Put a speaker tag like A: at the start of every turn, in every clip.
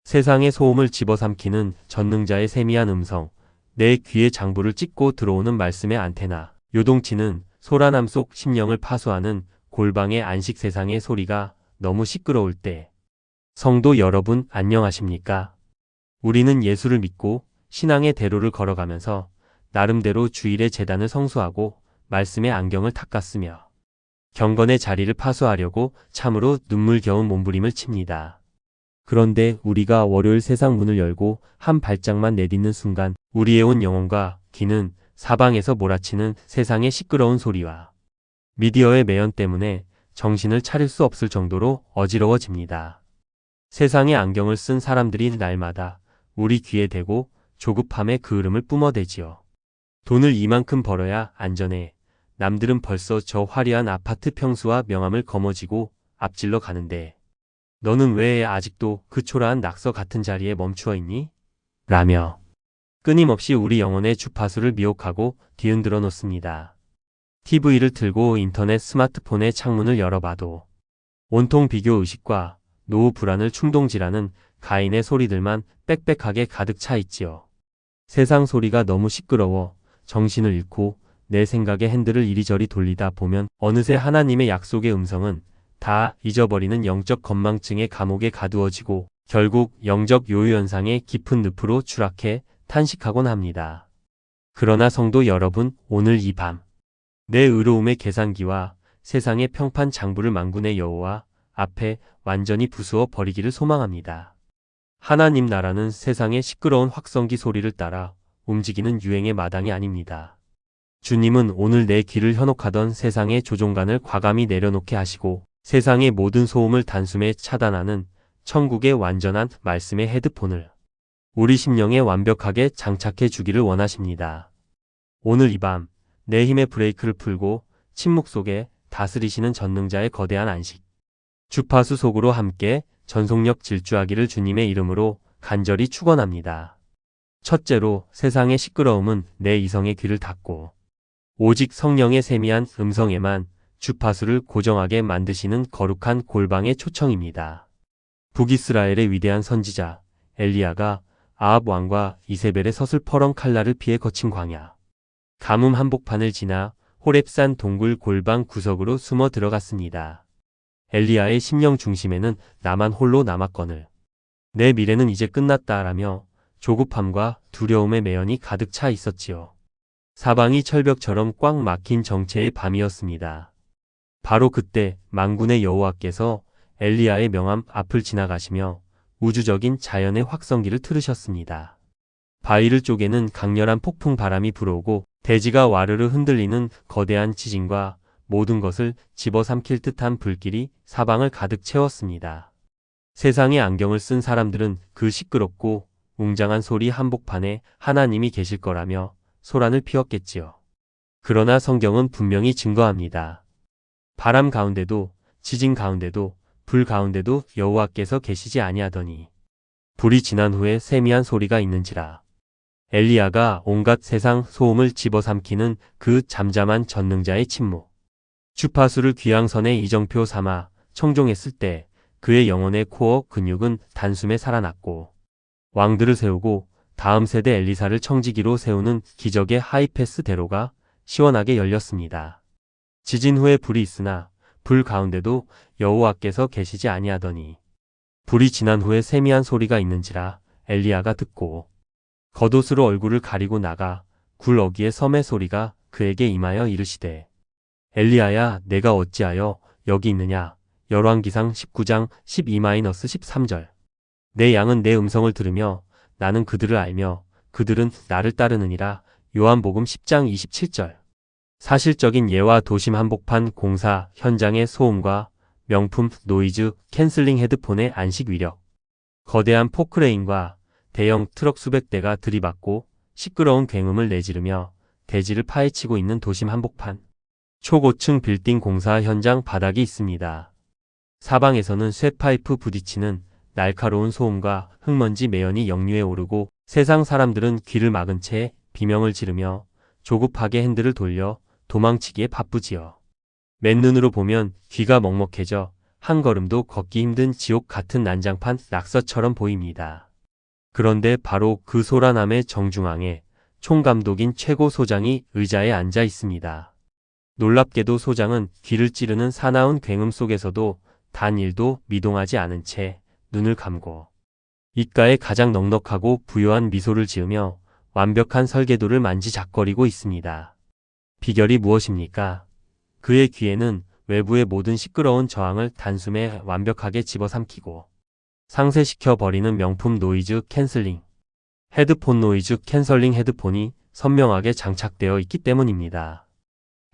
A: 세상의 소음을 집어삼키는 전능자의 세미한 음성, 내 귀에 장부를 찍고 들어오는 말씀의 안테나, 요동치는 소란함 속 심령을 파수하는 골방의 안식 세상의 소리가 너무 시끄러울 때. 성도 여러분 안녕하십니까? 우리는 예수를 믿고 신앙의 대로를 걸어가면서 나름대로 주일의 제단을 성수하고 말씀의 안경을 닦았으며 경건의 자리를 파수하려고 참으로 눈물겨운 몸부림을 칩니다. 그런데 우리가 월요일 세상 문을 열고 한 발짝만 내딛는 순간 우리의 온 영혼과 귀는 사방에서 몰아치는 세상의 시끄러운 소리와 미디어의 매연 때문에 정신을 차릴 수 없을 정도로 어지러워집니다. 세상의 안경을 쓴 사람들이 날마다 우리 귀에 대고 조급함의 그 흐름을 뿜어대지요. 돈을 이만큼 벌어야 안전해. 남들은 벌써 저 화려한 아파트 평수와 명함을 거머쥐고 앞질러 가는데 너는 왜 아직도 그 초라한 낙서 같은 자리에 멈추어 있니? 라며 끊임없이 우리 영혼의 주파수를 미혹하고 뒤흔들어 놓습니다. TV를 틀고 인터넷 스마트폰의 창문을 열어봐도 온통 비교 의식과 노후 불안을 충동질하는 가인의 소리들만 빽빽하게 가득 차 있지요. 세상 소리가 너무 시끄러워 정신을 잃고 내 생각의 핸들을 이리저리 돌리다 보면 어느새 하나님의 약속의 음성은 다 잊어버리는 영적 건망증의 감옥에 가두어지고 결국 영적 요요현상의 깊은 늪으로 추락해 탄식하곤 합니다. 그러나 성도 여러분, 오늘 이 밤 내 의로움의 계산기와 세상의 평판 장부를 만군의 여호와 앞에 완전히 부수어 버리기를 소망합니다. 하나님 나라는 세상의 시끄러운 확성기 소리를 따라 움직이는 유행의 마당이 아닙니다. 주님은 오늘 내 귀를 현혹하던 세상의 조종간을 과감히 내려놓게 하시고 세상의 모든 소음을 단숨에 차단하는 천국의 완전한 말씀의 헤드폰을 우리 심령에 완벽하게 장착해 주기를 원하십니다. 오늘 이 밤 내 힘의 브레이크를 풀고 침묵 속에 다스리시는 전능자의 거대한 안식 주파수 속으로 함께 전속력 질주하기를 주님의 이름으로 간절히 축원합니다. 첫째로 세상의 시끄러움은 내 이성의 귀를 닫고 오직 성령의 세미한 음성에만 주파수를 고정하게 만드시는 거룩한 골방의 초청입니다. 북이스라엘의 위대한 선지자 엘리야가 아합 왕과 이세벨의 서슬퍼런 칼날을 피해 거친 광야 가뭄 한복판을 지나 호렙산 동굴 골방 구석으로 숨어 들어갔습니다. 엘리야의 심령 중심에는 나만 홀로 남았거늘 내 미래는 이제 끝났다라며 조급함과 두려움의 매연이 가득 차 있었지요. 사방이 철벽처럼 꽉 막힌 정체의 밤이었습니다. 바로 그때 만군의 여호와께서 엘리야의 명함 앞을 지나가시며 우주적인 자연의 확성기를 틀으셨습니다. 바위를 쪼개는 강렬한 폭풍 바람이 불어오고 대지가 와르르 흔들리는 거대한 지진과 모든 것을 집어삼킬 듯한 불길이 사방을 가득 채웠습니다. 세상의 안경을 쓴 사람들은 그 시끄럽고 웅장한 소리 한복판에 하나님이 계실 거라며 소란을 피웠겠지요. 그러나 성경은 분명히 증거합니다. 바람 가운데도 지진 가운데도 불 가운데도 여호와께서 계시지 아니하더니 불이 지난 후에 세미한 소리가 있는지라. 엘리야가 온갖 세상 소음을 집어삼키는 그 잠잠한 전능자의 침묵. 주파수를 귀향선의 이정표 삼아 청종했을 때 그의 영혼의 코어 근육은 단숨에 살아났고 왕들을 세우고 다음 세대 엘리사를 청지기로 세우는 기적의 하이패스 대로가 시원하게 열렸습니다. 지진 후에 불이 있으나 불 가운데도 여호와께서 계시지 아니하더니 불이 지난 후에 세미한 소리가 있는지라 엘리야가 듣고 겉옷으로 얼굴을 가리고 나가 굴 어귀의 섬의 소리가 그에게 임하여 이르시되 엘리야야 내가 어찌하여 여기 있느냐. 열왕기상 19장 12-13절 내 양은 내 음성을 들으며 나는 그들을 알며 그들은 나를 따르느니라. 요한복음 10장 27절 사실적인 예와 도심 한복판 공사 현장의 소음과 명품 노이즈 캔슬링 헤드폰의 안식 위력 거대한 포크레인과 대형 트럭 수백 대가 들이받고 시끄러운 굉음을 내지르며 대지를 파헤치고 있는 도심 한복판 초고층 빌딩 공사 현장 바닥이 있습니다. 사방에서는 쇠파이프 부딪히는 날카로운 소음과 흙먼지 매연이 역류해 오르고 세상 사람들은 귀를 막은 채 비명을 지르며 조급하게 핸들을 돌려 도망치기에 바쁘지요. 맨눈으로 보면 귀가 먹먹해져 한 걸음도 걷기 힘든 지옥 같은 난장판 낙서처럼 보입니다. 그런데 바로 그 소란함의 정중앙에 총감독인 최고 소장이 의자에 앉아 있습니다. 놀랍게도 소장은 귀를 찌르는 사나운 굉음 속에서도 단 1도 미동하지 않은 채 눈을 감고 입가에 가장 넉넉하고 부요한 미소를 지으며 완벽한 설계도를 만지작거리고 있습니다. 비결이 무엇입니까? 그의 귀에는 외부의 모든 시끄러운 저항을 단숨에 완벽하게 집어삼키고 상쇄시켜 버리는 명품 노이즈 캔슬링, 헤드폰 노이즈 캔슬링 헤드폰이 선명하게 장착되어 있기 때문입니다.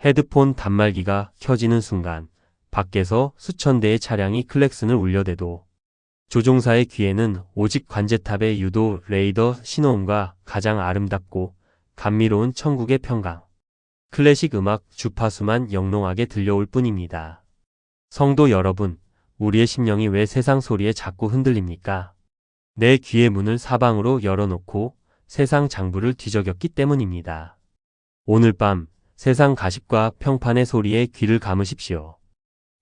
A: 헤드폰 단말기가 켜지는 순간 밖에서 수천 대의 차량이 클렉슨을 울려대도 조종사의 귀에는 오직 관제탑의 유도 레이더 신호음과 가장 아름답고 감미로운 천국의 평강, 클래식 음악 주파수만 영롱하게 들려올 뿐입니다. 성도 여러분, 우리의 심령이 왜 세상 소리에 자꾸 흔들립니까? 내 귀의 문을 사방으로 열어놓고 세상 장부를 뒤적였기 때문입니다. 오늘 밤 세상 가십과 평판의 소리에 귀를 감으십시오.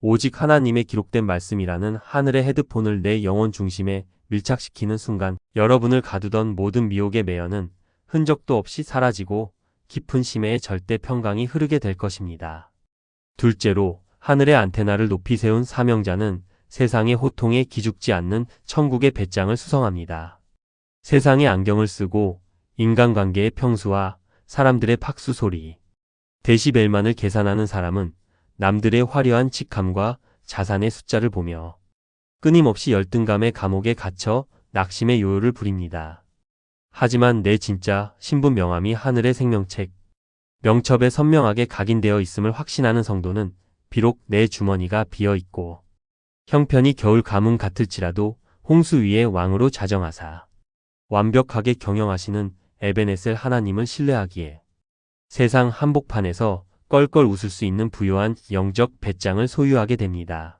A: 오직 하나님의 기록된 말씀이라는 하늘의 헤드폰을 내 영혼 중심에 밀착시키는 순간 여러분을 가두던 모든 미혹의 매연은 흔적도 없이 사라지고 깊은 심해의 절대 평강이 흐르게 될 것입니다. 둘째로 하늘의 안테나를 높이 세운 사명자는 세상의 호통에 기죽지 않는 천국의 배짱을 수성합니다. 세상의 안경을 쓰고 인간관계의 평수와 사람들의 박수 소리, 데시벨만을 계산하는 사람은 남들의 화려한 직함과 자산의 숫자를 보며 끊임없이 열등감의 감옥에 갇혀 낙심의 요요를 부립니다. 하지만 내 진짜 신분 명함이 하늘의 생명책, 명첩에 선명하게 각인되어 있음을 확신하는 성도는 비록 내 주머니가 비어있고 형편이 겨울 가뭄 같을지라도 홍수 위의 왕으로 자정하사 완벽하게 경영하시는 에베네셀 하나님을 신뢰하기에 세상 한복판에서 껄껄 웃을 수 있는 부요한 영적 배짱을 소유하게 됩니다.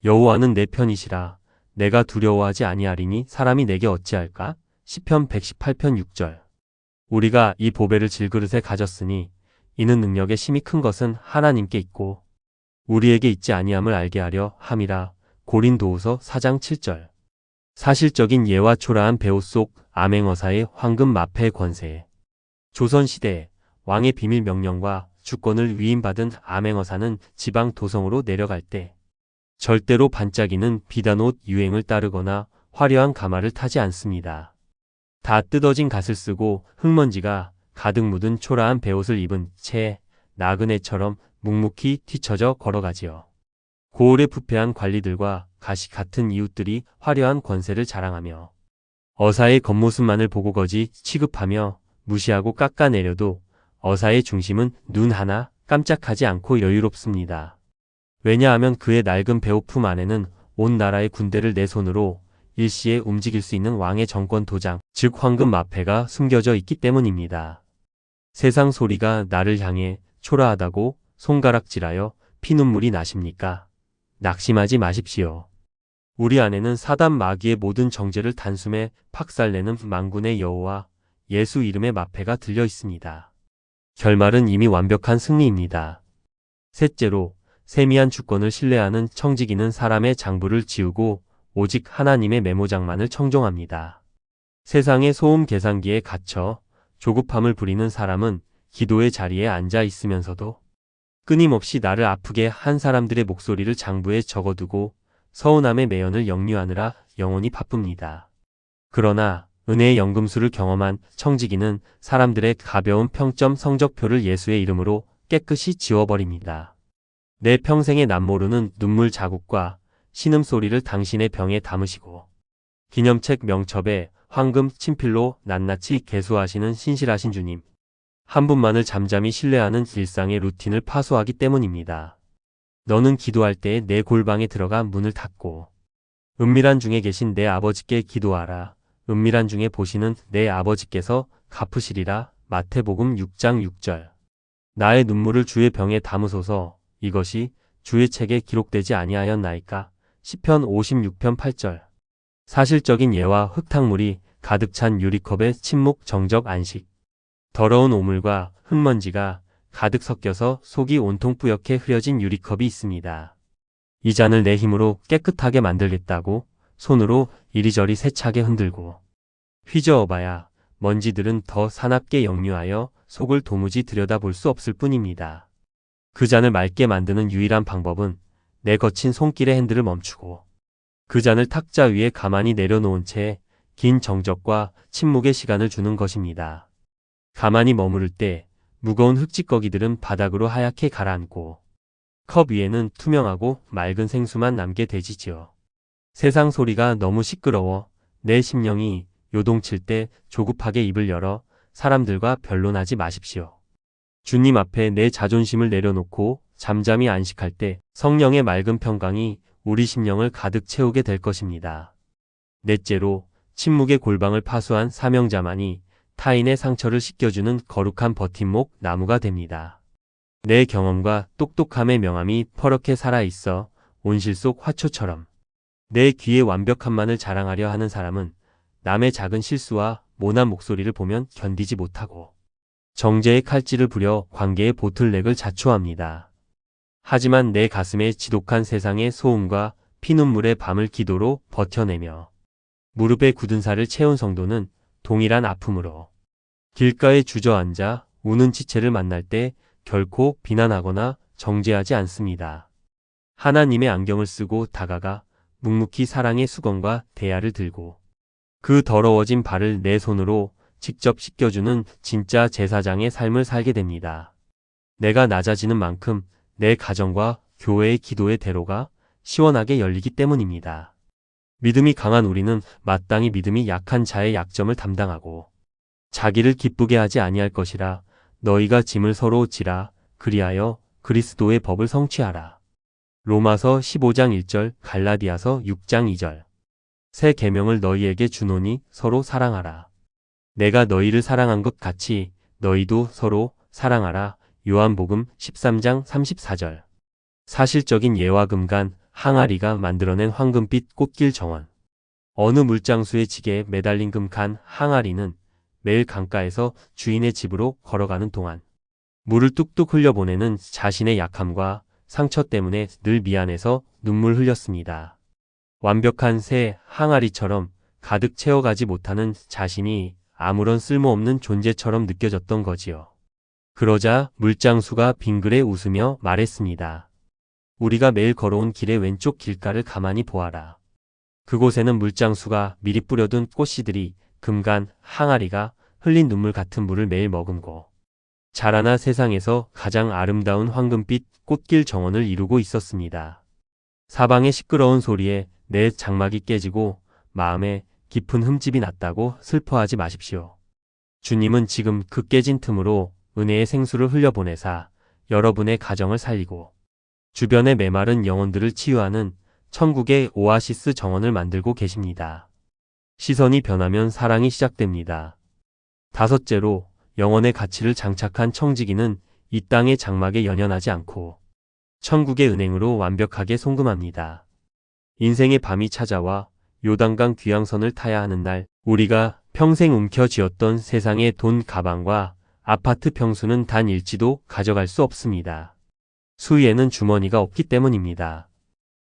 A: 여호와는 내 편이시라 내가 두려워하지 아니하리니 사람이 내게 어찌할까? 시편 118편 6절. 우리가 이 보배를 질그릇에 가졌으니 이는 능력의 심히 큰 것은 하나님께 있고 우리에게 있지 아니함을 알게 하려 함이라. 고린도후서 4장 7절. 사실적인 예와 초라한 배후 속 암행어사의 황금 마패의 권세. 조선시대 왕의 비밀 명령과 주권을 위임받은 암행어사는 지방 도성으로 내려갈 때 절대로 반짝이는 비단 옷 유행을 따르거나 화려한 가마를 타지 않습니다. 다 뜯어진 갓을 쓰고 흙먼지가 가득 묻은 초라한 베옷을 입은 채 나그네처럼 묵묵히 뒤처져 걸어가지요. 고을의 부패한 관리들과 가시 같은 이웃들이 화려한 권세를 자랑하며 어사의 겉모습만을 보고 거지 취급하며 무시하고 깎아내려도 어사의 중심은 눈 하나 깜짝하지 않고 여유롭습니다. 왜냐하면 그의 낡은 배우품 안에는 온 나라의 군대를 내 손으로 일시에 움직일 수 있는 왕의 정권 도장, 즉 황금 마패가 숨겨져 있기 때문입니다. 세상 소리가 나를 향해 초라하다고 손가락질하여 피눈물이 나십니까? 낙심하지 마십시오. 우리 안에는 사단 마귀의 모든 정죄를 단숨에 박살내는 만군의 여호와 예수 이름의 마패가 들려 있습니다. 결말은 이미 완벽한 승리입니다. 셋째로 세미한 주권을 신뢰하는 청지기는 사람의 장부를 지우고 오직 하나님의 메모장만을 청종합니다. 세상의 소음 계산기에 갇혀 조급함을 부리는 사람은 기도의 자리에 앉아 있으면서도 끊임없이 나를 아프게 한 사람들의 목소리를 장부에 적어두고 서운함의 매연을 역류하느라 영혼이 바쁩니다. 그러나 은혜의 연금술을 경험한 청지기는 사람들의 가벼운 평점 성적표를 예수의 이름으로 깨끗이 지워버립니다. 내 평생의 남모르는 눈물 자국과 신음소리를 당신의 병에 담으시고 기념책 명첩에 황금 친필로 낱낱이 계수하시는 신실하신 주님 한 분만을 잠잠히 신뢰하는 일상의 루틴을 파소하기 때문입니다. 너는 기도할 때에 내 골방에 들어가 문을 닫고 은밀한 중에 계신 내 아버지께 기도하라. 은밀한 중에 보시는 내 아버지께서 갚으시리라. 마태복음 6장 6절. 나의 눈물을 주의 병에 담으소서. 이것이 주의 책에 기록되지 아니하였나이까. 시편 56편 8절. 사실적인 예와 흙탕물이 가득 찬 유리컵의 침묵 정적 안식. 더러운 오물과 흙먼지가 가득 섞여서 속이 온통 뿌옇게 흐려진 유리컵이 있습니다. 이 잔을 내 힘으로 깨끗하게 만들겠다고 손으로 이리저리 세차게 흔들고 휘저어봐야 먼지들은 더 사납게 역류하여 속을 도무지 들여다볼 수 없을 뿐입니다. 그 잔을 맑게 만드는 유일한 방법은 내 거친 손길의 핸들을 멈추고 그 잔을 탁자 위에 가만히 내려놓은 채 긴 정적과 침묵의 시간을 주는 것입니다. 가만히 머무를 때 무거운 흙찌꺼기들은 바닥으로 하얗게 가라앉고 컵 위에는 투명하고 맑은 생수만 남게 되지요. 세상 소리가 너무 시끄러워 내 심령이 요동칠 때 조급하게 입을 열어 사람들과 변론하지 마십시오. 주님 앞에 내 자존심을 내려놓고 잠잠히 안식할 때 성령의 맑은 평강이 우리 심령을 가득 채우게 될 것입니다. 넷째로 침묵의 골방을 파수한 사명자만이 타인의 상처를 씻겨주는 거룩한 버팀목 나무가 됩니다. 내 경험과 똑똑함의 명암이 퍼렇게 살아있어 온실 속 화초처럼 내 귀의 완벽함만을 자랑하려 하는 사람은 남의 작은 실수와 모난 목소리를 보면 견디지 못하고 정죄의 칼질을 부려 관계의 보틀넥을 자초합니다. 하지만 내 가슴에 지독한 세상의 소음과 피눈물의 밤을 기도로 버텨내며 무릎에 굳은 살을 채운 성도는 동일한 아픔으로 길가에 주저앉아 우는 지체를 만날 때 결코 비난하거나 정죄하지 않습니다. 하나님의 안경을 쓰고 다가가 묵묵히 사랑의 수건과 대야를 들고 그 더러워진 발을 내 손으로 직접 씻겨주는 진짜 제사장의 삶을 살게 됩니다. 내가 낮아지는 만큼 내 가정과 교회의 기도의 대로가 시원하게 열리기 때문입니다. 믿음이 강한 우리는 마땅히 믿음이 약한 자의 약점을 담당하고 자기를 기쁘게 하지 아니할 것이라 너희가 짐을 서로 지라 그리하여 그리스도의 법을 성취하라. 로마서 15장 1절 갈라디아서 6장 2절 새 계명을 너희에게 주노니 서로 사랑하라. 내가 너희를 사랑한 것 같이 너희도 서로 사랑하라. 요한복음 13장 34절 사실적인 예와 금간 항아리가 만들어낸 황금빛 꽃길 정원. 어느 물장수의 지게에 매달린 금간 항아리는 매일 강가에서 주인의 집으로 걸어가는 동안 물을 뚝뚝 흘려보내는 자신의 약함과 상처 때문에 늘 미안해서 눈물 흘렸습니다. 완벽한 새 항아리처럼 가득 채워가지 못하는 자신이 아무런 쓸모없는 존재처럼 느껴졌던 거지요. 그러자 물장수가 빙그레 웃으며 말했습니다. 우리가 매일 걸어온 길의 왼쪽 길가를 가만히 보아라. 그곳에는 물장수가 미리 뿌려둔 꽃씨들이 금간 항아리가 흘린 눈물 같은 물을 매일 머금고 자라나 세상에서 가장 아름다운 황금빛 꽃길 정원을 이루고 있었습니다. 사방의 시끄러운 소리에 내 장막이 깨지고 마음에 깊은 흠집이 났다고 슬퍼하지 마십시오. 주님은 지금 그 깨진 틈으로 은혜의 생수를 흘려보내사 여러분의 가정을 살리고 주변의 메마른 영혼들을 치유하는 천국의 오아시스 정원을 만들고 계십니다. 시선이 변하면 사랑이 시작됩니다. 다섯째로 영혼의 가치를 장착한 청지기는 이 땅의 장막에 연연하지 않고 천국의 은행으로 완벽하게 송금합니다. 인생의 밤이 찾아와 요단강 귀향선을 타야 하는 날 우리가 평생 움켜쥐었던 세상의 돈 가방과 아파트 평수는 단 일지도 가져갈 수 없습니다. 수위에는 주머니가 없기 때문입니다.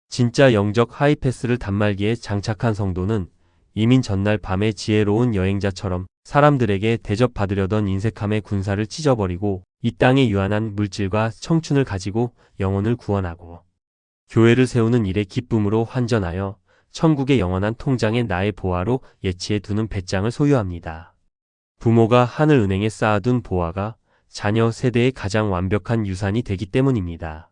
A: 진짜 영적 하이패스를 단말기에 장착한 성도는 이민 전날 밤의 지혜로운 여행자처럼 사람들에게 대접받으려던 인색함의 군사를 찢어버리고 이 땅의 유한한 물질과 청춘을 가지고 영혼을 구원하고 교회를 세우는 일에 기쁨으로 환전하여 천국의 영원한 통장에 나의 보화로 예치해 두는 배짱을 소유합니다. 부모가 하늘은행에 쌓아둔 보화가 자녀 세대의 가장 완벽한 유산이 되기 때문입니다.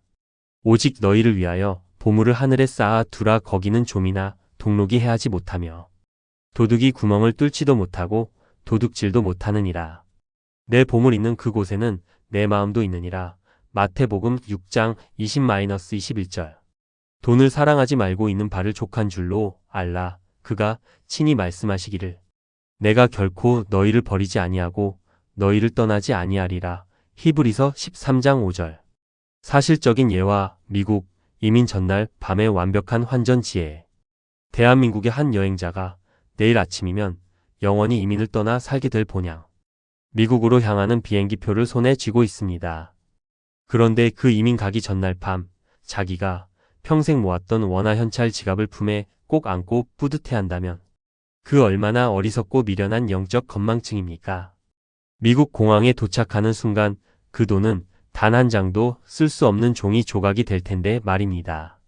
A: 오직 너희를 위하여 보물을 하늘에 쌓아 두라. 거기는 좀이나 동록이 해하지 못하며 도둑이 구멍을 뚫지도 못하고 도둑질도 못하느니라. 내 보물 있는 그곳에는 내 마음도 있느니라. 마태복음 6장 20-21절 돈을 사랑하지 말고 있는 바를 족한 줄로 알라. 그가 친히 말씀하시기를 내가 결코 너희를 버리지 아니하고 너희를 떠나지 아니하리라. 히브리서 13장 5절 사실적인 예와 미국 이민 전날 밤의 완벽한 환전 지혜. 대한민국의 한 여행자가 내일 아침이면 영원히 이민을 떠나 살게 될 본향. 미국으로 향하는 비행기표를 손에 쥐고 있습니다. 그런데 그 이민 가기 전날 밤 자기가 평생 모았던 원화 현찰 지갑을 품에 꼭 안고 뿌듯해한다면 그 얼마나 어리석고 미련한 영적 건망증입니까? 미국 공항에 도착하는 순간 그 돈은 단 한 장도 쓸 수 없는 종이 조각이 될 텐데 말입니다.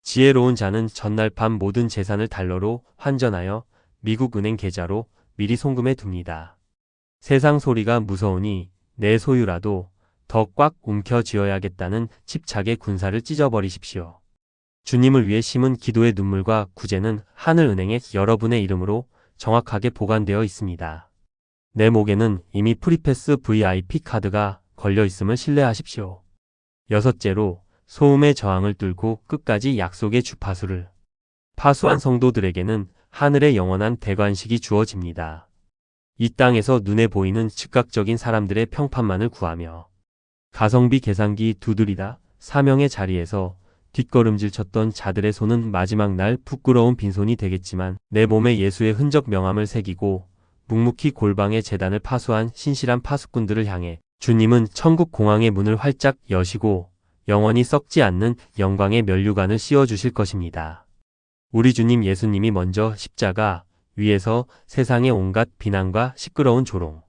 A: 지혜로운 자는 전날 밤 모든 재산을 달러로 환전하여 미국 은행 계좌로 미리 송금해 둡니다. 세상 소리가 무서우니 내 소유라도 더 꽉 움켜쥐어야겠다는 집착의 군사를 찢어버리십시오. 주님을 위해 심은 기도의 눈물과 구제는 하늘은행에 여러분의 이름으로 정확하게 보관되어 있습니다. 내 목에는 이미 프리패스 VIP 카드가 걸려 있음을 신뢰하십시오. 여섯째로 소음의 저항을 뚫고 끝까지 약속의 주파수를 파수한 성도들에게는 하늘의 영원한 대관식이 주어집니다. 이 땅에서 눈에 보이는 즉각적인 사람들의 평판만을 구하며 가성비 계산기 두드리다 사명의 자리에서 뒷걸음질 쳤던 자들의 손은 마지막 날 부끄러운 빈손이 되겠지만 내 몸에 예수의 흔적 명함을 새기고 묵묵히 골방의 제단을 파수한 신실한 파수꾼들을 향해 주님은 천국 공항의 문을 활짝 여시고 영원히 썩지 않는 영광의 면류관을 씌워주실 것입니다. 우리 주님 예수님이 먼저 십자가 위에서 세상의 온갖 비난과 시끄러운 조롱,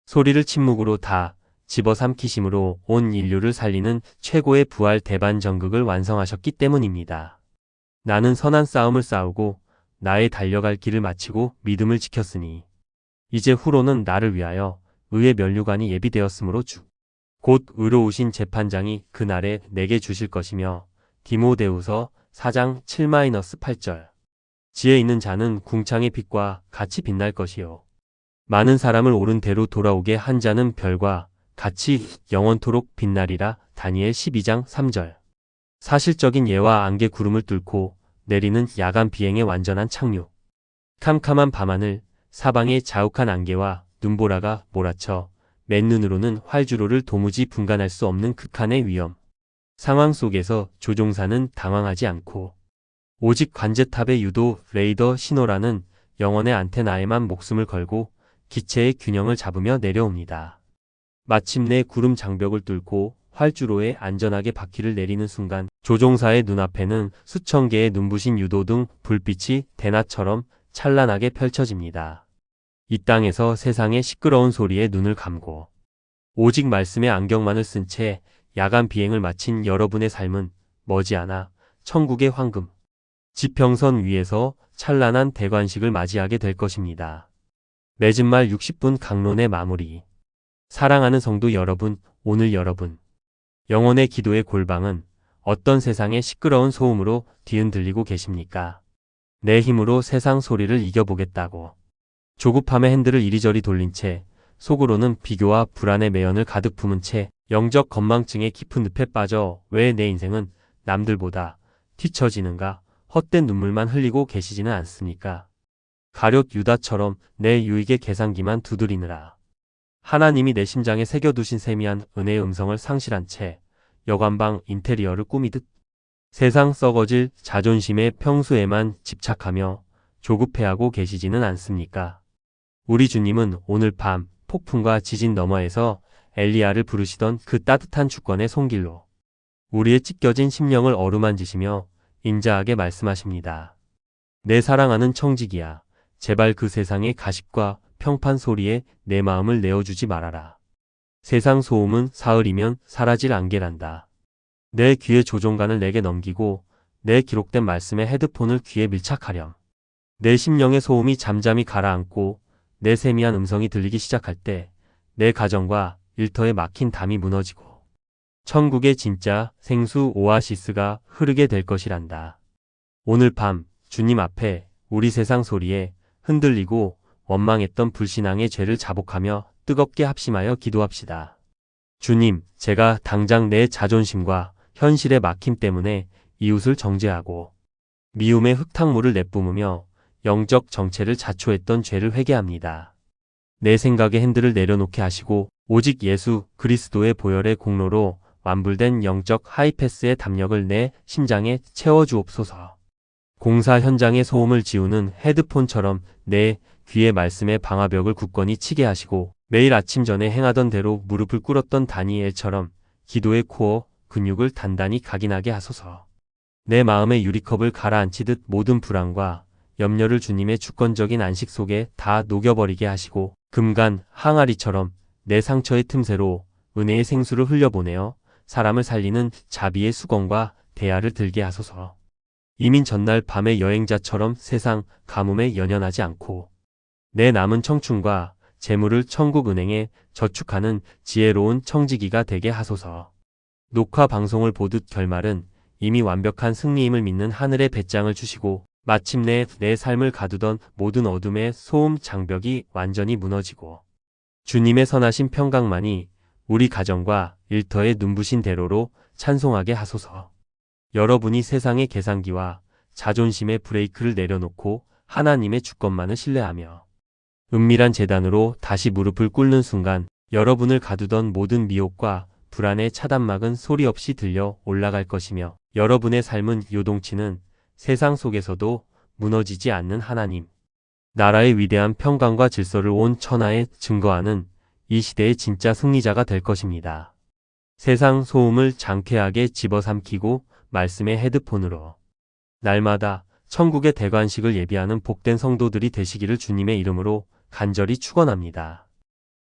A: 소리를 침묵으로 다 집어삼키심으로 온 인류를 살리는 최고의 부활 대반전극을 완성하셨기 때문입니다. 나는 선한 싸움을 싸우고 나의 달려갈 길을 마치고 믿음을 지켰으니 이제 후로는 나를 위하여 의의 면류관이 예비되었으므로 곧 의로우신 재판장이 그날에 내게 주실 것이며 디모데후서 4장 7-8절 지혜 있는 자는 궁창의 빛과 같이 빛날 것이요 많은 사람을 옳은 대로 돌아오게 한 자는 별과 같이 영원토록 빛나리라. 다니엘 12장 3절 사실적인 예와 안개 구름을 뚫고 내리는 야간 비행의 완전한 착륙 캄캄한 밤하늘 사방에 자욱한 안개와 눈보라가 몰아쳐 맨눈으로는 활주로를 도무지 분간할 수 없는 극한의 위험 상황 속에서 조종사는 당황하지 않고 오직 관제탑의 유도 레이더 신호라는 영혼의 안테나에만 목숨을 걸고 기체의 균형을 잡으며 내려옵니다. 마침내 구름 장벽을 뚫고 활주로에 안전하게 바퀴를 내리는 순간 조종사의 눈앞에는 수천 개의 눈부신 유도등 불빛이 대낮처럼 찬란하게 펼쳐집니다. 이 땅에서 세상의 시끄러운 소리에 눈을 감고 오직 말씀의 안경만을 쓴 채 야간 비행을 마친 여러분의 삶은 머지않아 천국의 황금 지평선 위에서 찬란한 대관식을 맞이하게 될 것입니다. 맺은 말 60분 강론의 마무리. 사랑하는 성도 여러분, 오늘 여러분 영혼의 기도의 골방은 어떤 세상의 시끄러운 소음으로 뒤흔들리고 계십니까? 내 힘으로 세상 소리를 이겨보겠다고 조급함의 핸들을 이리저리 돌린 채 속으로는 비교와 불안의 매연을 가득 품은 채 영적 건망증의 깊은 늪에 빠져 왜 내 인생은 남들보다 뒤처지는가 헛된 눈물만 흘리고 계시지는 않습니까? 가룟 유다처럼 내 유익의 계산기만 두드리느라 하나님이 내 심장에 새겨두신 세미한 은혜의 음성을 상실한 채 여관방 인테리어를 꾸미듯 세상 썩어질 자존심의 평소에만 집착하며 조급해하고 계시지는 않습니까? 우리 주님은 오늘 밤 폭풍과 지진 너머에서 엘리야를 부르시던 그 따뜻한 주권의 손길로 우리의 찢겨진 심령을 어루만지시며 인자하게 말씀하십니다. 내 사랑하는 청지기야, 제발 그 세상의 가십과 평판 소리에 내 마음을 내어주지 말아라. 세상 소음은 사흘이면 사라질 안개란다. 내 귀의 조종관을 내게 넘기고 내 기록된 말씀의 헤드폰을 귀에 밀착하렴. 내 심령의 소음이 잠잠히 가라앉고 내 세미한 음성이 들리기 시작할 때 내 가정과 일터에 막힌 담이 무너지고 천국의 진짜 생수 오아시스가 흐르게 될 것이란다. 오늘 밤 주님 앞에 우리 세상 소리에 흔들리고 원망했던 불신앙의 죄를 자복하며 뜨겁게 합심하여 기도합시다. 주님, 제가 당장 내 자존심과 현실의 막힘 때문에 이웃을 정죄하고 미움의 흙탕물을 내뿜으며 영적 정체를 자초했던 죄를 회개합니다. 내 생각의 핸들을 내려놓게 하시고 오직 예수 그리스도의 보혈의 공로로 완불된 영적 하이패스의 담력을 내 심장에 채워주옵소서. 공사 현장의 소음을 지우는 헤드폰처럼 내 귀의 말씀의 방화벽을 굳건히 치게 하시고 매일 아침 전에 행하던 대로 무릎을 꿇었던 다니엘처럼 기도의 코어 근육을 단단히 각인하게 하소서. 내 마음의 유리컵을 가라앉히듯 모든 불안과 염려를 주님의 주권적인 안식 속에 다 녹여버리게 하시고 금간 항아리처럼 내 상처의 틈새로 은혜의 생수를 흘려보내어 사람을 살리는 자비의 수건과 대야를 들게 하소서. 이민 전날 밤의 여행자처럼 세상 가뭄에 연연하지 않고 내 남은 청춘과 재물을 천국은행에 저축하는 지혜로운 청지기가 되게 하소서. 녹화 방송을 보듯 결말은 이미 완벽한 승리임을 믿는 하늘의 배짱을 주시고 마침내 내 삶을 가두던 모든 어둠의 소음 장벽이 완전히 무너지고 주님의 선하신 평강만이 우리 가정과 일터의 눈부신 대로로 찬송하게 하소서. 여러분이 세상의 계산기와 자존심의 브레이크를 내려놓고 하나님의 주권만을 신뢰하며 은밀한 제단으로 다시 무릎을 꿇는 순간 여러분을 가두던 모든 미혹과 불안의 차단막은 소리 없이 들려 올라갈 것이며 여러분의 삶은 요동치는 세상 속에서도 무너지지 않는 하나님 나라의 위대한 평강과 질서를 온 천하에 증거하는 이 시대의 진짜 승리자가 될 것입니다. 세상 소음을 장쾌하게 집어삼키고 말씀의 헤드폰으로 날마다 천국의 대관식을 예비하는 복된 성도들이 되시기를 주님의 이름으로 간절히 축원합니다.